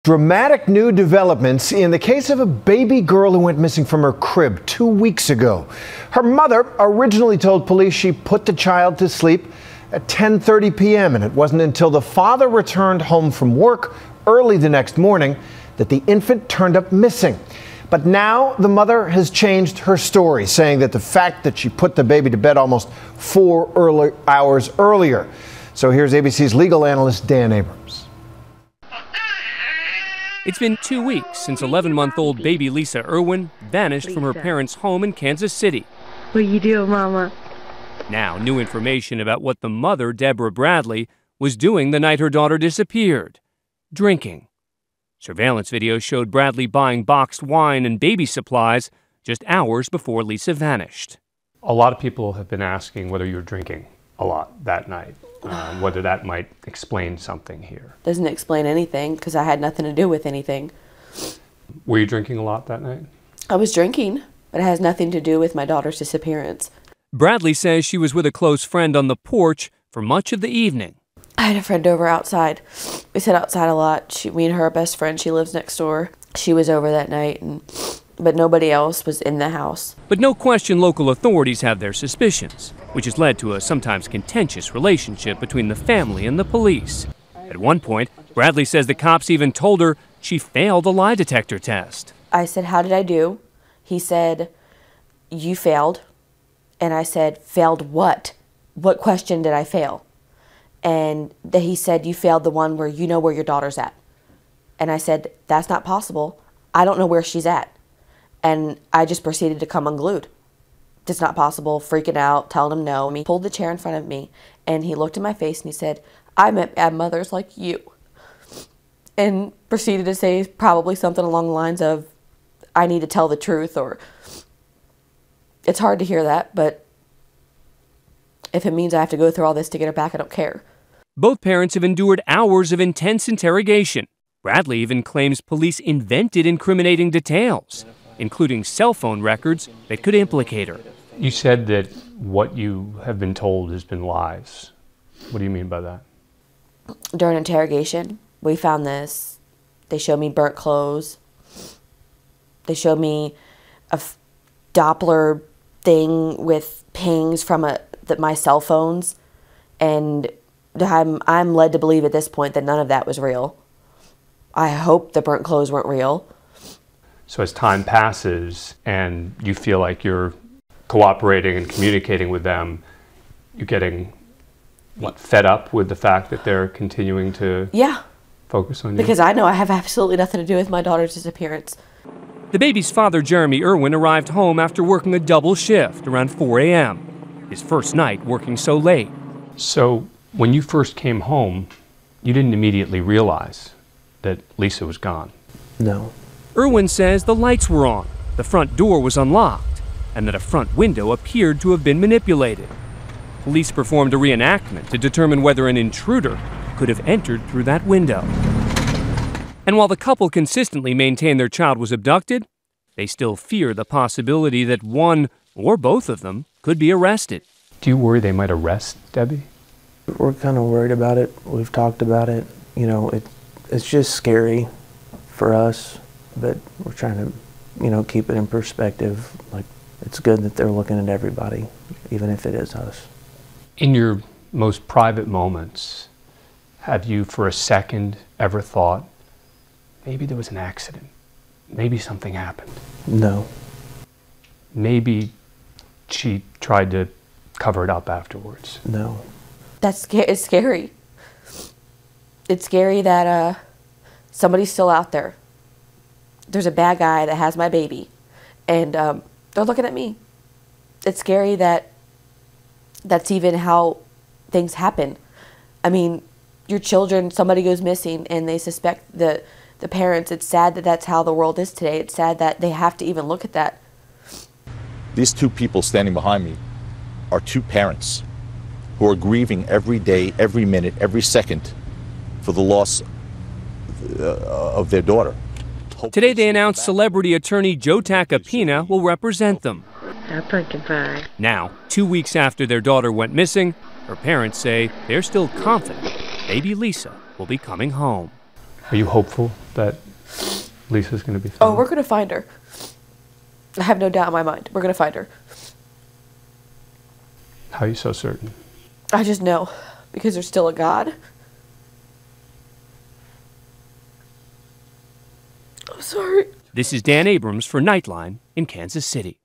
Dramatic new developments in the case of a baby girl who went missing from her crib 2 weeks ago. Her mother originally told police she put the child to sleep at 10:30 p.m. and it wasn't until the father returned home from work early the next morning that the infant turned up missing. But now the mother has changed her story, saying that the fact that she put the baby to bed almost 4 hours earlier. So here's ABC's legal analyst Dan Abrams. It's been 2 weeks since 11-month-old baby Lisa Irwin vanished from her parents' home in Kansas City. What you do, Mama? Now, new information about what the mother, Deborah Bradley, was doing the night her daughter disappeared: drinking. Surveillance video showed Bradley buying boxed wine and baby supplies just hours before Lisa vanished. A lot of people have been asking whether you were drinking a lot that night, whether that might explain something here. Doesn't explain anything because I had nothing to do with anything. Were you drinking a lot that night? I was drinking, but it has nothing to do with my daughter's disappearance. Bradley says she was with a close friend on the porch for much of the evening. I had a friend over outside. We sat outside a lot. Me and her are best friends. She lives next door. She was over that night, but nobody else was in the house. But no question local authorities have their suspicions, which has led to a sometimes contentious relationship between the family and the police. At one point, Bradley says the cops even told her she failed a lie detector test. I said, "How did I do?" He said, "You failed." And I said, "Failed what? What question did I fail?" And he said, "You failed the one where you know where your daughter's at." And I said, "That's not possible. I don't know where she's at." And I just proceeded to come unglued. It's not possible, freaking out, telling him no. He pulled the chair in front of me, and he looked in my face, and he said, "I met bad mothers like you." And proceeded to say probably something along the lines of, "I need to tell the truth," or it's hard to hear that, but if it means I have to go through all this to get her back, I don't care. Both parents have endured hours of intense interrogation. Bradley even claims police invented incriminating details, including cell phone records that could implicate her. You said that what you have been told has been lies. What do you mean by that? During interrogation, we found this. They showed me burnt clothes. They showed me a Doppler thing with pings from my cell phones, and I'm led to believe at this point that none of that was real. I hope the burnt clothes weren't real. So as time passes and you feel like you're cooperating and communicating with them, you're getting, fed up with the fact that they're continuing to focus on you? Because I know I have absolutely nothing to do with my daughter's disappearance. The baby's father, Jeremy Irwin, arrived home after working a double shift around 4 a.m., his first night working so late. So when you first came home, you didn't immediately realize that Lisa was gone? No. Irwin says the lights were on, the front door was unlocked, and that a front window appeared to have been manipulated. Police performed a reenactment to determine whether an intruder could have entered through that window. And while the couple consistently maintain their child was abducted, they still fear the possibility that one or both of them could be arrested. Do you worry they might arrest Debbie? We're kind of worried about it. We've talked about it. You know, it's just scary for us, but we're trying to, keep it in perspective. Like, it's good that they're looking at everybody, even if it is us. In your most private moments, have you for a second ever thought, maybe there was an accident, maybe something happened? No. Maybe she tried to cover it up afterwards? No. It's scary. It's scary that somebody's still out there. There's a bad guy that has my baby, and they're looking at me. It's scary that that's even how things happen. I mean, your children, somebody goes missing, and they suspect the parents. It's sad that that's how the world is today. It's sad that they have to even look at that. These two people standing behind me are two parents who are grieving every day, every minute, every second for the loss of their daughter. Today they announced celebrity attorney Joe Tacopina will represent them. Now, 2 weeks after their daughter went missing, her parents say they're still confident baby Lisa will be coming home. Are you hopeful that Lisa's going to be found? Oh, we're going to find her. I have no doubt in my mind. We're going to find her. How are you so certain? I just know. Because there's still a God. I'm sorry. This is Dan Abrams for Nightline in Kansas City.